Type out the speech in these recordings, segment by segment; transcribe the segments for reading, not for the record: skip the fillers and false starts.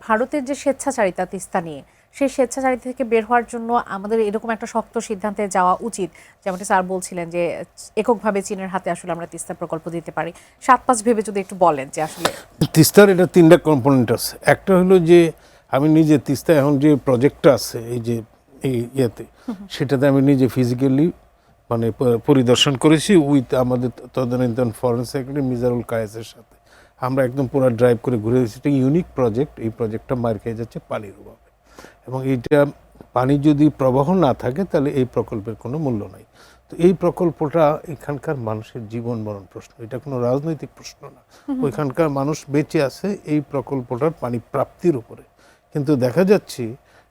ভারতের যে স্বেচ্ছাচারিতা তিস্তা নিয়ে, সেই স্বেচ্ছাচারিতা থেকে বের হওয়ার জন্য আমাদের এরকম একটা শক্ত সিদ্ধান্তে যাওয়া উচিত, যেমনটি স্যার বলছিলেন যে এককভাবে চীনের হাতে আসলে আমরা তিস্তা প্রকল্প দিতে পারি। 7-5 ভেবে যদি একটু বলেন যে আসলে তিস্তার এটা 3টা কম্পোনেন্ট আছে। একটা হলো যে আমি নিজে তিস্তা এখন যে প্রজেক্টটা আছে এই যে এই ইয়েতে, সেটাতে আমি নিজে ফিজিক্যালি মানে পরিদর্শন করেছি উইথ আমাদের তদানীন্তন ফরেন সেক্রেটারি মিজারুল কায়েসের সাথে। আমরা একদম পুরো ড্রাইভ করে ঘুরে এসেছি। এটা ইউনিক প্রজেক্ট। এই প্রজেক্টটা মার খেয়ে যাচ্ছে পানির অভাবে, এবং এইটা পানি যদি প্রবাহ না থাকে তাহলে এই প্রকল্পের কোনো মূল্য নাই। তো এই প্রকল্পটা এখানকার মানুষের জীবন মরণ প্রশ্ন, এটা কোনো রাজনৈতিক প্রশ্ন না। ওইখানকার মানুষ বেঁচে আছে এই প্রকল্পটার পানি প্রাপ্তির উপরে। কিন্তু দেখা যাচ্ছে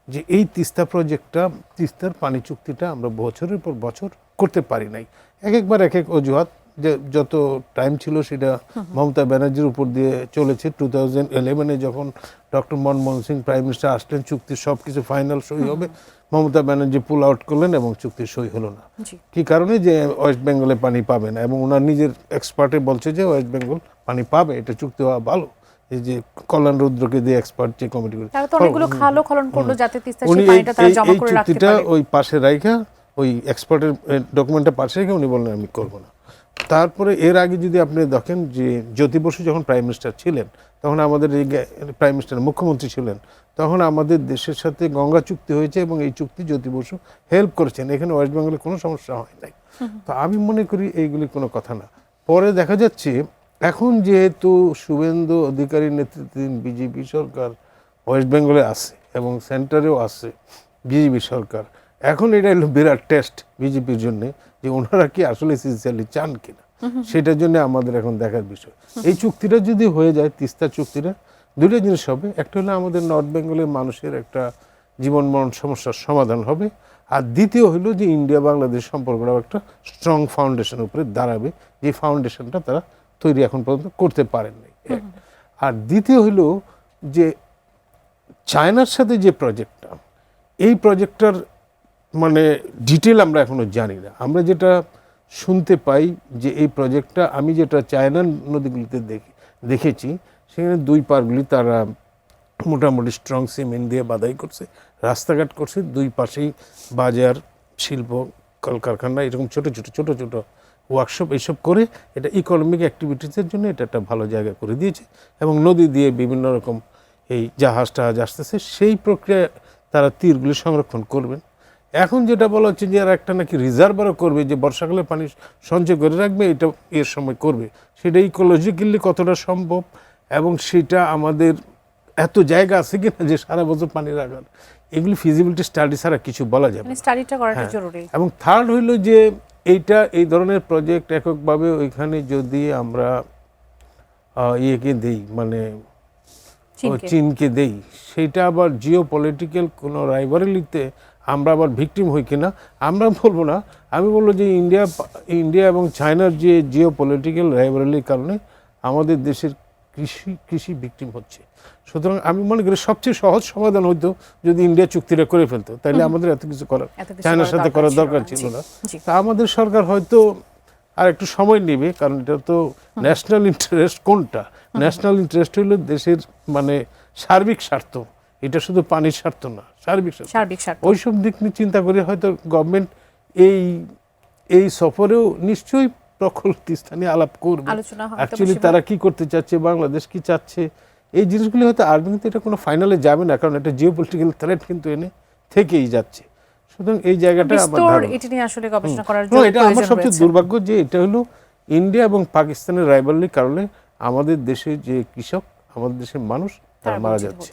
যে এই তিস্তা প্রজেক্টটা, তিস্তার পানি চুক্তিটা আমরা বছরের পর বছর করতে পারি নাই। একবার এক অজুহাত, যে যত টাইম ছিল সেটা মমতা ব্যানার্জির উপর দিয়ে চলেছে। 2011-এ যখন doctor Manmohan Singh prime minister আসলেন, চুক্তির সব কিছু ফাইনাল সই হবে, মমতা ব্যানার্জি পুল আউট করলেন এবং চুক্তির সই হলো না। কি কারণে? যে ওয়েস্ট বেঙ্গলে পানি পাবে না, এবং ওনার নিজের এক্সপার্টে বলছে যে ওয়েস্ট বেঙ্গল পানি পাবে, এটা চুক্তি হওয়া ভালো। এই যে কল্যাণ রুদ্রকে দিয়ে এক্সপার্ট যে কমিটি করে, তারা তো অনেকগুলো খালও খনন করলো যাতে তিস্তা সেই পানিটা তারা জমা করে রাখতে পারে। ওই পাশে রাখা, ওই এক্সপার্টের ডকুমেন্টটা পাশে রেখে উনি বললেন আমি করব না। তারপরে এর আগে যদি আপনি দেখেন যে জ্যোতি বসু যখন প্রাইম মিনিস্টার ছিলেন, তখন আমাদের এই প্রাইম মিনিস্টার মুখ্যমন্ত্রী ছিলেন, তখন আমাদের দেশের সাথে গঙ্গা চুক্তি হয়েছে এবং এই চুক্তি জ্যোতি বসু হেল্প করেছেন। এখানে ওয়েস্ট বেঙ্গলে কোনো সমস্যা হয় নাই। তো আমি মনে করি এইগুলি কোনো কথা না। পরে দেখা যাচ্ছে এখন যেহেতু শুভেন্দু অধিকারীর নেতৃত্বাধীন বিজেপি সরকার ওয়েস্ট বেঙ্গলে আছে এবং সেন্টারেও আছে বিজেপি সরকার, এখন এটা হলো বিরাট টেস্ট বিজেপির জন্য যে ওনারা কি আসলে সিনসিয়ারলি চান কিনা, সেটার জন্য আমাদের এখন দেখার বিষয়। এই চুক্তিটা যদি হয়ে যায়, তিস্তা চুক্তিটা, দুটো জিনিস হবে। একটা হলো আমাদের নর্থ বেঙ্গলের মানুষের একটা জীবন মরণ সমস্যার সমাধান হবে, আর দ্বিতীয় হলো যে ইন্ডিয়া বাংলাদেশ সম্পর্কটাও একটা স্ট্রং ফাউন্ডেশনের উপরে দাঁড়াবে, যে ফাউন্ডেশনটা তারা তৈরি এখন পর্যন্ত করতে পারেননি। আর দ্বিতীয় হলো যে চায়নার সাথে যে প্রজেক্টটা, এই প্রজেক্টটার মানে ডিটেল আমরা এখনো জানি না। আমরা যেটা শুনতে পাই যে এই প্রজেক্টটা, আমি যেটা চায়নার নদীগুলিতে দেখেছি, সেখানে দুই পারগুলি তারা মোটামুটি স্ট্রং সিমেন্ট দিয়ে বাধাই করছে, রাস্তাঘাট করছে, দুই পাশেই বাজার, শিল্প, কলকারখানা, এরকম ছোট ছোট ওয়ার্কশপ, এইসব করে এটা ইকোনমিক অ্যাক্টিভিটিসের জন্য এটা একটা ভালো জায়গা করে দিয়েছে। এবং নদী দিয়ে বিভিন্ন রকম এই জাহাজ টাহাজ আসতেছে, সেই প্রক্রিয়ায় তারা তীরগুলি সংরক্ষণ করবেন। এখন যেটা বলা হচ্ছে যে আর একটা নাকি রিজার্ভারও করবে, যে বর্ষাকালে পানি সঞ্চয় করে রাখবে, এটা এর সময় করবে। সেটা ইকোলজিক্যালি কতটা সম্ভব, এবং সেটা আমাদের এত জায়গা আছে কিনা যে সারা বছর পানি রাখার, এগুলি ফিজিবিলিটি স্টাডি ছাড়া কিছু বলা যাবে না। স্টাডিটা করাটা জরুরি। এবং থার্ড হইল যে এইটা, এই ধরনের প্রজেক্ট এককভাবে ওইখানে যদি আমরা ইয়েকে দেই, মানে চীনকে দেই, সেটা আবার জিও পলিটিক্যাল কোনো রাইভারিলিতে আমরা আবার ভিকটিম হই কিনা আমরা বলবো না। আমি বলবো যে ইন্ডিয়া এবং চায়নার যে জিও পলিটিক্যাল রাইভারিলির কারণে আমাদের দেশের কৃষি ভিকটিম হচ্ছে। সুতরাং আমি মনে করি সবচেয়ে সহজ সমাধান হইতো যদি ইন্ডিয়া চুক্তিটা করে ফেলতো, তাইলে আমাদের এত কিছু করার, চায়নার সাথে করার দরকার ছিল না। তা আমাদের সরকার হয়তো আর একটু সময় নেবে, কারণ এটা তো ন্যাশনাল ইন্টারেস্ট। কোনটা ন্যাশনাল ইন্টারেস্ট? হইল দেশের মানে সার্বিক স্বার্থ, এটা শুধু পানির স্বার্থ না, সার্বিক স্বার্থ। ওইসব দিক নিয়ে চিন্তা করে হয়তো গভর্নমেন্ট এই সফরেও নিশ্চয়ই তিস্তা নিয়ে আলাপ করবে। অ্যাকচুয়ালি তারা কি করতে চাচ্ছে, বাংলাদেশ কি চাচ্ছে, এই জিনিসগুলি হয়তো আর্মিতে এটা কোনো ফাইনালে যাবে না, কারণ এটা জিওপলিটিক্যাল থ্রেট কিন্তু এনে থেকেই যাচ্ছে। সুতরাং এই জায়গাটা এটা আমার সবচেয়ে দুর্ভাগ্য যে এটা হলো ইন্ডিয়া এবং পাকিস্তানের রাইভালরির কারণে আমাদের দেশে যে কৃষক, আমাদের দেশের মানুষ তারা মারা যাচ্ছে।